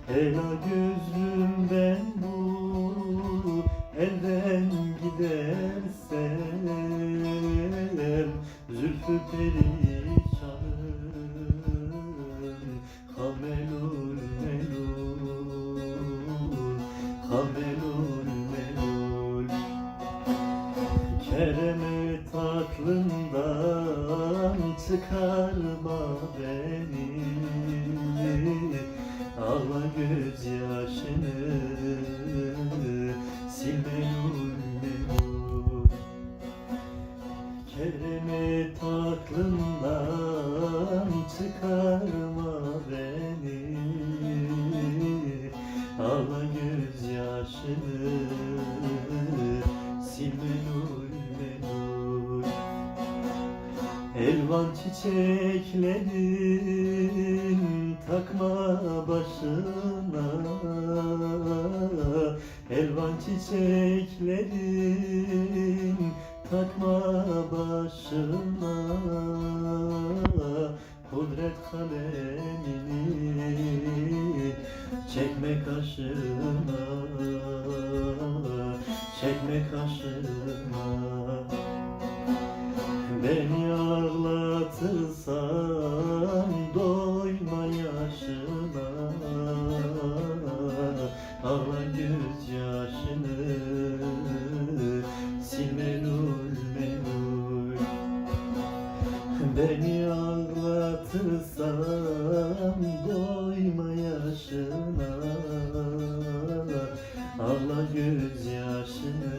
Ela gözlümden bu elden gidersem, zülfü perişanım, hamelul melul, hamelul melul. Keremet aklından çıkarma beni, ağla gözyaşını, sil melul melul. Keremet aklından çıkarma beni, ağla gözyaşını, sil melul melul. Elvan çiçeklerin takma başına, elvan çiçeklerin takma başına, kudret kalemini çekme kaşına, çekme kaşına. Beni ağlatırsan doyma yaşına, ağla gözyaşını, sil melul melul. Beni ağlatırsan doyma yaşına, ağla gözyaşını,